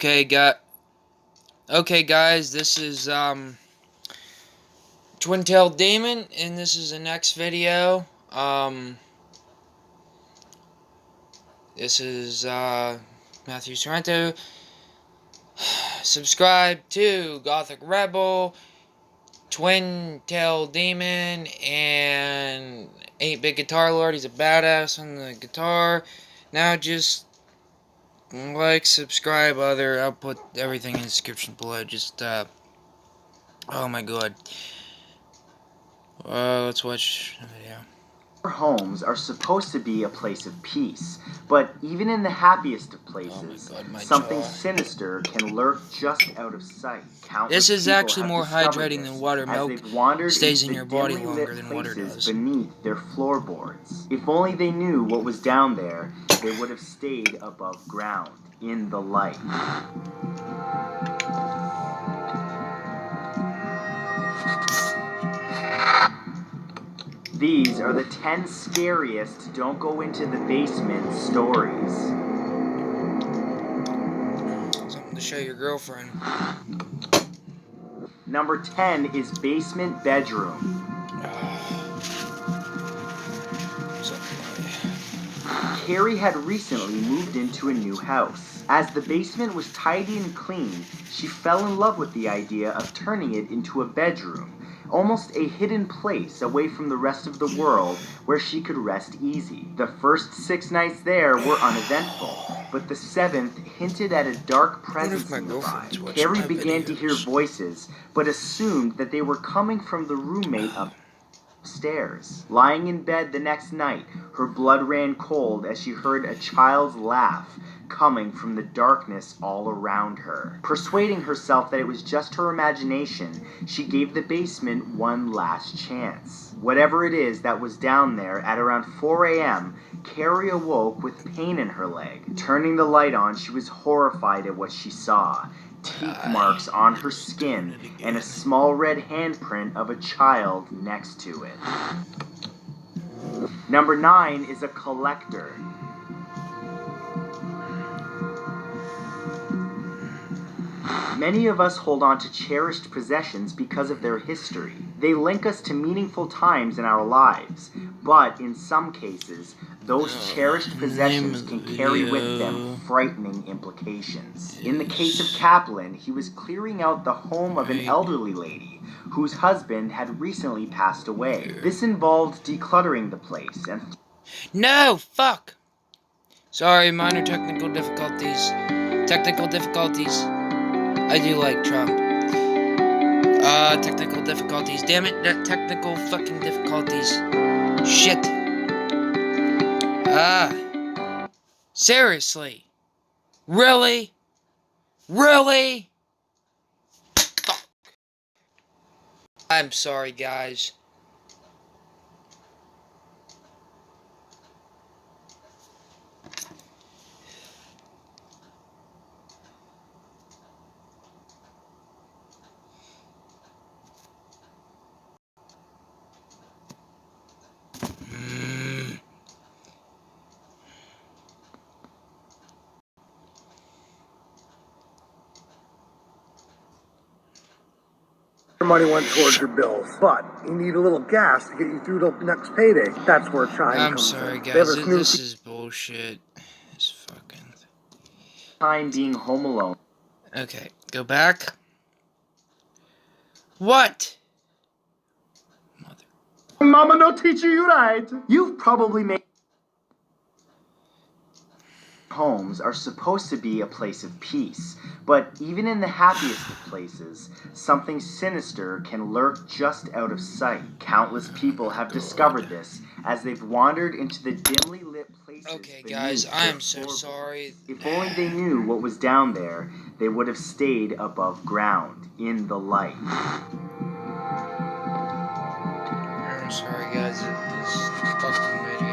Okay, guys, this is Twin-tailed Demon, and this is the next video. This is Mathew, Sorento. Subscribe to Gothic Rebel, Twin-tailed Demon, and 8-Bit Guitar Lord. He's a badass on the guitar. Now just like, subscribe, I'll put everything in the description below. Just oh my god. Let's watch the video. Our homes are supposed to be a place of peace, but even in the happiest of places, something sinister can lurk just out of sight. This is actually more hydrating than water. Milk stays in your body longer than water does. Beneath their floorboards. If only they knew what was down there, they would have stayed above ground, in the light. These are the 10 scariest don't go into the basement stories. Something to show your girlfriend. Number 10 is basement bedroom. Carrie had recently moved into a new house. As the basement was tidy and clean, she fell in love with the idea of turning it into a bedroom. Almost a hidden place away from the rest of the world where she could rest easy. The first 6 nights there were uneventful, but the 7th hinted at a dark presence nearby. Carrie began to hear voices, but assumed that they were coming from the roommate upstairs. Lying in bed the next night, her blood ran cold as she heard a child's laugh coming from the darkness all around her. Persuading herself that it was just her imagination, she gave the basement one last chance. Whatever it is that was down there, at around 4 a.m., Carrie awoke with pain in her leg. Turning the light on, she was horrified at what she saw. Teeth marks on her skin, and a small red handprint of a child next to it. Number 9 is a collector. Many of us hold on to cherished possessions because of their history. They link us to meaningful times in our lives, but in some cases, those cherished possessions can carry with them frightening implications. In the case of Kaplan, he was clearing out the home of an elderly lady whose husband had recently passed away. This involved decluttering the place and... No! Fuck! Sorry, minor technical difficulties. I do like Trump. Technical difficulties. Damn it, technical fucking difficulties. Shit. Seriously? Really? Really? Fuck. I'm sorry, guys. Your money went towards your bills, but you need a little gas to get you through the next payday. That's where Chime comes in. I'm sorry, guys. This is bullshit. This fucking time being home alone. Okay, go back. What? Mother. Mama no teach you right. You've probably made... Homes are supposed to be a place of peace, but even in the happiest of places, something sinister can lurk just out of sight. Countless people have discovered this as they've wandered into the dimly lit places. Okay, guys, I am so sorry. If only they knew what was down there, they would have stayed above ground, in the light. I'm sorry, guys. This fucking video.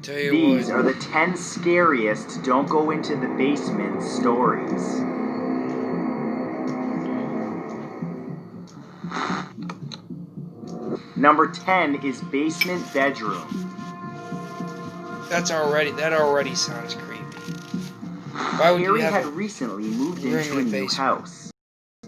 These are the 10 scariest don't go into the basement stories. Number 10 is basement bedroom. That already sounds creepy. Why would you Carrie have had a recently moved room into in a the new basement? house.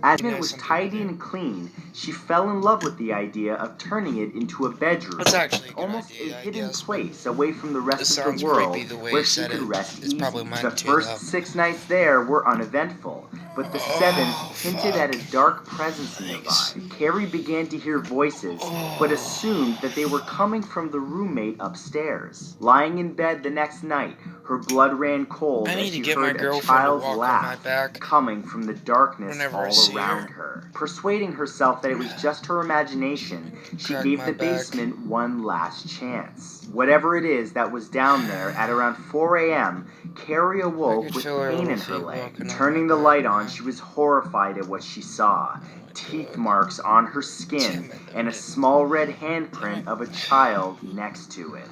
As You know it was some people tidy do. and clean, she fell in love with the idea of turning it into a bedroom, That's actually a good almost idea, a I hidden guess, but place away from the rest it of the sounds world creepy the way where you she said could it. rest It's easy. probably mine The too, first though. 6 nights there were uneventful, but the seventh Oh, hinted at a fuck. dark presence Thanks. nearby. Carrie began to hear voices, but assumed that they were coming from the roommate upstairs. Lying in bed the next night, her blood ran cold I as need to she get my heard a girlfriend to child's walk on my laugh back coming from the darkness whenever I all see around her. Persuading herself that it was just her imagination, she Crack gave my the back. basement one last chance. Whatever it is that was down there at around 4 a.m., Carrie I awoke could with feel her pain little in her feet leg. walking on Turning my the back, light on, man. she was horrified at what she saw. Teeth God. marks on her skin Damn it, and a Damn small red it. handprint of a child next to it.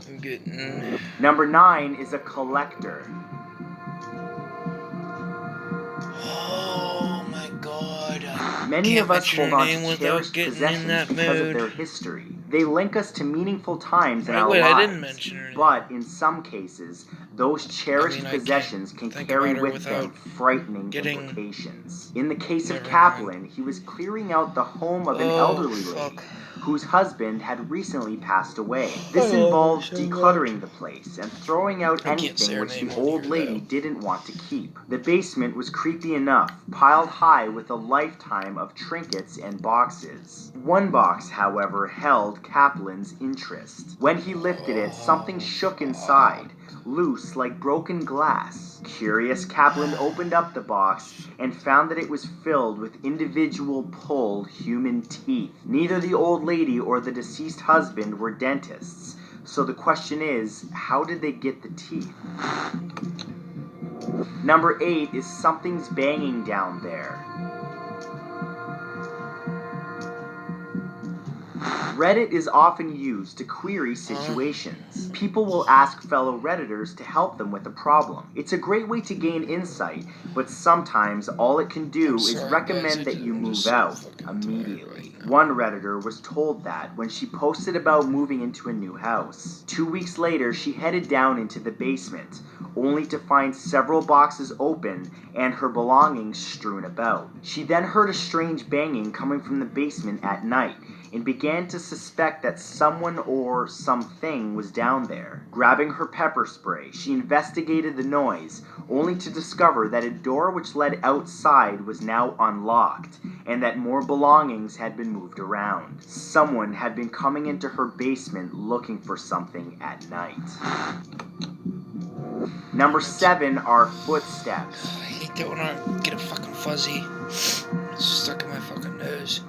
I'm getting... Number 9 is a collector. Oh my god. I Many can't of us mention hold her on name to without cherished getting in possessions that because of mood. their history. They link us to meaningful times in Right, our wait, I didn't lives, mention her name. but in some cases, those cherished I possessions can't can think carry about her with them without frightening getting... implications. In the case of Never Kaplan, mind. he was clearing out the home of an Oh, elderly lady fuck. whose husband had recently passed away. I This love her involved so decluttering much. the place and throwing out I can't say anything her which name the on old here, lady though. didn't want to keep. The basement was creepy enough, piled high with a lifetime of trinkets and boxes. One box, however, held Kaplan's interest. When he lifted it, something shook inside, loose like broken glass. Curious, Kaplan opened up the box and found that it was filled with individual pulled human teeth. Neither the old lady or the deceased husband were dentists, so the question is, how did they get the teeth? Number 8 is something's banging down there. Reddit is often used to query situations. People will ask fellow Redditors to help them with a problem. It's a great way to gain insight, but sometimes all it can do is recommend that you move out immediately. One Redditor was told that when she posted about moving into a new house. 2 weeks later, she headed down into the basement, only to find several boxes open and her belongings strewn about. She then heard a strange banging coming from the basement at night, and began to suspect that someone or something was down there. Grabbing her pepper spray, she investigated the noise, only to discover that a door which led outside was now unlocked, and that more belongings had been moved around. Someone had been coming into her basement looking for something at night. Number 7 are footsteps. I hate that when I get a fucking fuzzy. It's stuck in my fucking nose.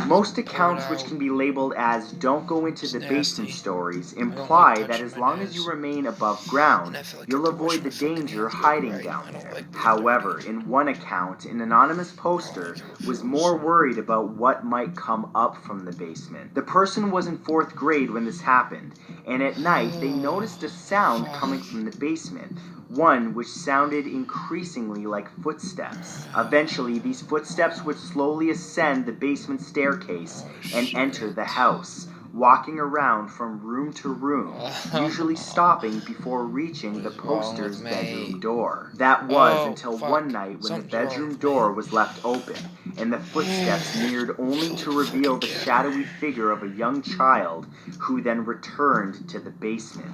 Most accounts which can be labeled as "don't go into the basement" stories imply that as long as you remain above ground, you'll avoid the danger hiding down there. However, in one account, an anonymous poster was more worried about what might come up from the basement. The person was in 4th grade when this happened, and at night they noticed a sound coming from the basement, one which sounded increasingly like footsteps. Eventually, these footsteps would slowly ascend the basement staircase and enter the house, walking around from room to room, usually stopping before reaching the poster's bedroom door. That was until one night when the bedroom door was left open, and the footsteps neared only to reveal the shadowy figure of a young child, who then returned to the basement.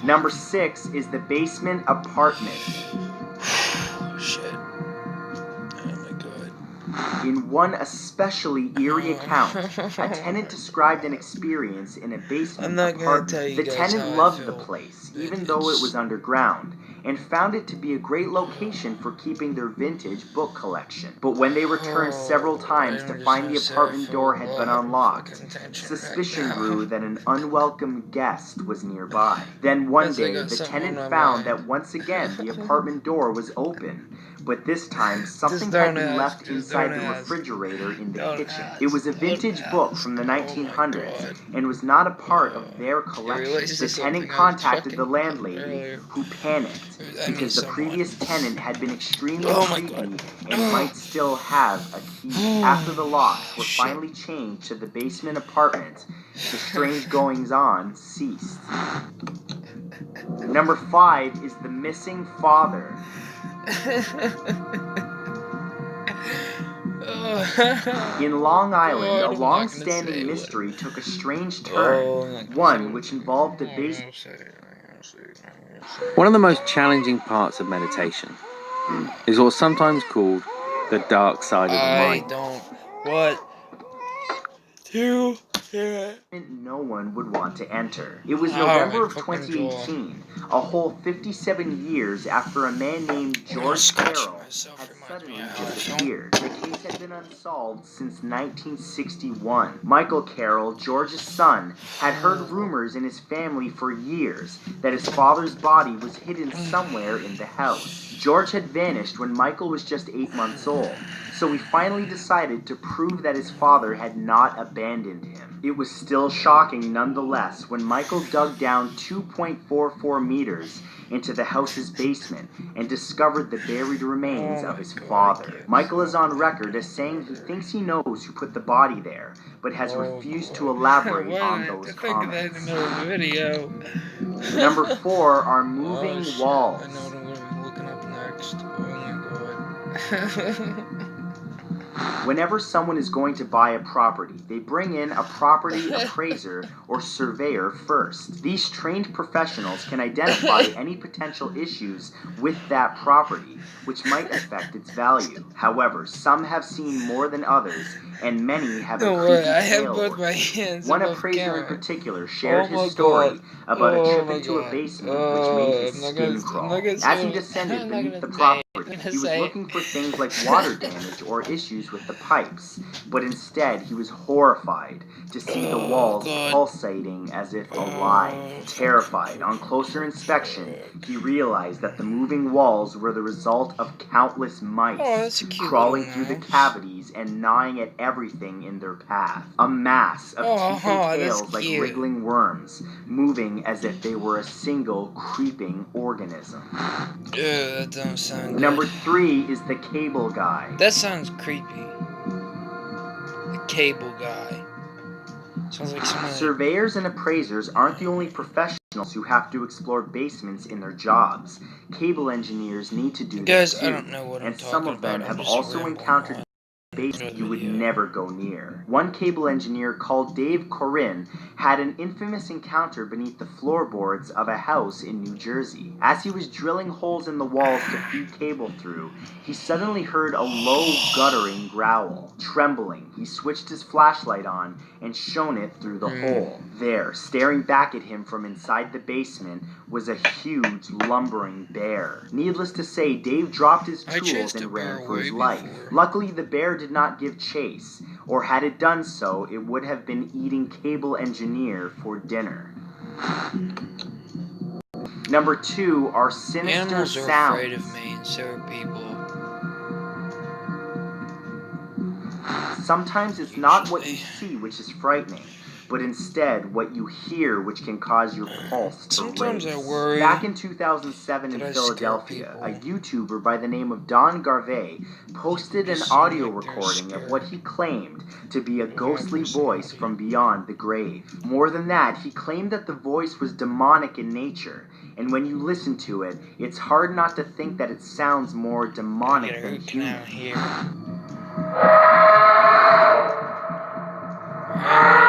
Number 6 is the basement apartment. Shit. Oh my god. In one especially eerie account, a tenant described an experience in a basement apartment. The tenant loved the place, even though it was underground, and found it to be a great location for keeping their vintage book collection. But when they returned several times to find the apartment door had been unlocked, suspicion grew that an unwelcome guest was nearby. Then one day, the tenant found that once again the apartment door was open, but this time something had been left inside the refrigerator in the kitchen. It was a vintage book from the 1900s and was not a part of their collection. The tenant contacted the landlady, who panicked because the previous tenant had been extremely creepy and might still have a key. After the locks were finally changed to the basement apartment, the strange goings-on ceased. Number 5 is the missing father. In Long Island, a long-standing mystery took a strange turn, one which involved a basement. One of the most challenging parts of meditation is what's sometimes called the dark side of the mind. I don't want to hear it. No one would want to enter. It was Oh, November my of fucking 2018, a whole 57 years after a man named George scratching Carroll myself had reminds me suddenly of how I disappeared. The case had been unsolved since 1961. Michael Carroll, George's son, had heard rumors in his family for years that his father's body was hidden somewhere in the house. George had vanished when Michael was just 8 months old, so he finally decided to prove that his father had not abandoned him. It was still shocking nonetheless when Michael dug down 2.44 meters into the house's basement and discovered the buried remains of his father. Michael is on record as saying he thinks he knows who put the body there, but has refused to elaborate on those comments. Video. Number 4 are moving shit. walls. I know what I'm going to be looking up next. Oh my god. Whenever someone is going to buy a property, they bring in a property appraiser or surveyor first. These trained professionals can identify any potential issues with that property, which might affect its value. However, some have seen more than others, and many have Don't a worry, creepy I have tale both or my two. hands One above appraiser camera. in particular shared Oh my his story god. about a Oh trip my into a god. basement which made his I'm not skin gonna- crawl. I'm not gonna As say he it. descended I'm not beneath gonna the say property, it. I'm gonna he was say looking it. for things like water damage or issues with the pipes, but instead he was horrified to see the walls God. pulsating as if alive. Terrified, on closer inspection, he realized that the moving walls were the result of countless mice That's a cute crawling little through the mouse. cavities and gnawing at everything in their path. A mass of teeth and that's tails like cute. wriggling worms, moving as if they were a single creeping organism. That don't sound good. Number 3 is the cable guy. That sounds creepy. The cable guy. Sounds like someone. Surveyors and appraisers aren't the only professionals who have to explore basements in their jobs. Cable engineers need to do Guys, this too, I don't know what I'm and some talking of them about. have I'm just also rambling encountered on. basement you would Video. never go near. One cable engineer called Dave Corinne had an infamous encounter beneath the floorboards of a house in New Jersey. As he was drilling holes in the walls to feed cable through, he suddenly heard a low, guttering growl. Trembling, he switched his flashlight on and shone it through the hole. There, staring back at him from inside the basement, was a huge, lumbering bear. Needless to say, Dave dropped his tools chased a and bear ran for his way life. before. Luckily, the bear did not give chase, or had it done so, it would have been eating cable engineer for dinner. Number 2 are sinister Animals are sounds. afraid of me, and so are people. Sometimes it's not what you see which is frightening, but instead what you hear which can cause your pulse to Sometimes race. I worry Back in 2007 in that I scare Philadelphia, a people. YouTuber by the name of Don Garvey posted an Just seem audio like they're recording of scared. what he claimed to be a ghostly personality. voice from beyond the grave. More than that, he claimed that the voice was demonic in nature, and when you listen to it, it's hard not to think that it sounds more I demonic get a than root canal human. here. Right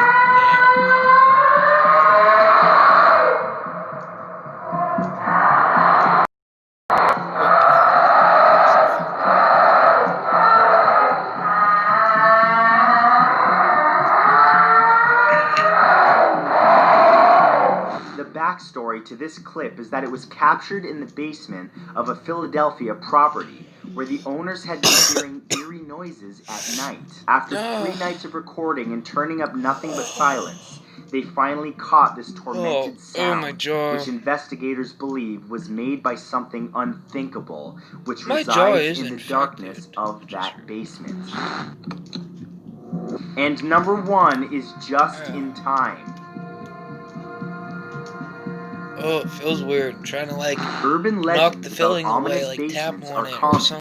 The backstory to this clip is that it was captured in the basement of a Philadelphia property where the owners had been hearing eerie noises at night. After 3 nights of recording and turning up nothing but silence, they finally caught this tormented sound, my jaw. which investigators believe was made by something unthinkable, which My jaw resides is in the infected. darkness of that basement. And number 1 is Just in Time. Oh, it feels weird. I'm trying to Urban knock legends the about filling away, ominous tap basements on are it or common. something.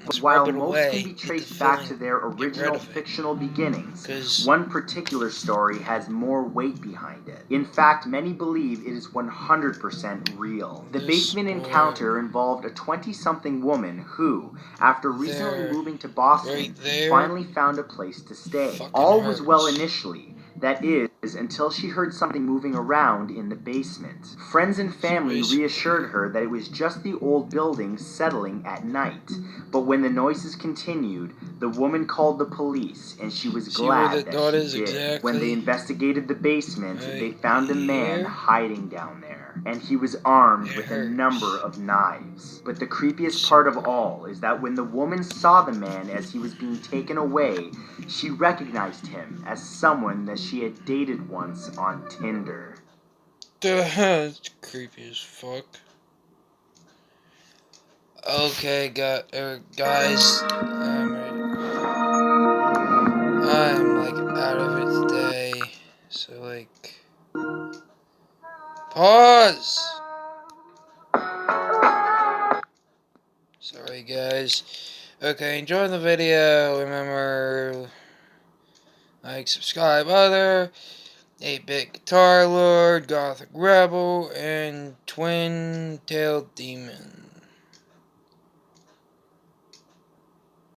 But Let's while rub it most can away. be Get the traced back to feeling. their Get rid original of it. fictional beginnings, 'Cause one particular story has more weight behind it. In fact, many believe it is 100% real. The this basement boy encounter involved a 20-something woman who, after recently there, moving to Boston, right there, finally found a place to stay. fucking All was well hurts. initially. That is, until she heard something moving around in the basement. Friends and family Basically. reassured her that it was just the old building settling at night. But when the noises continued, the woman called the police, and she was See where the glad that dot she is did. exactly? When they investigated the basement, Right they found a man here. hiding down there, and he was armed It with a hurts. number of knives. But the creepiest part of all is that when the woman saw the man as he was being taken away, she recognized him as someone that she had dated once on Tinder. That's creepy as fuck. Okay, guys, I'm like out of it today, so like, pause. Sorry, guys. Okay, enjoy the video. Remember, like, subscribe, other 8-Bit Guitar Lord, Gothic Rebel, and Twin-Tailed Demon.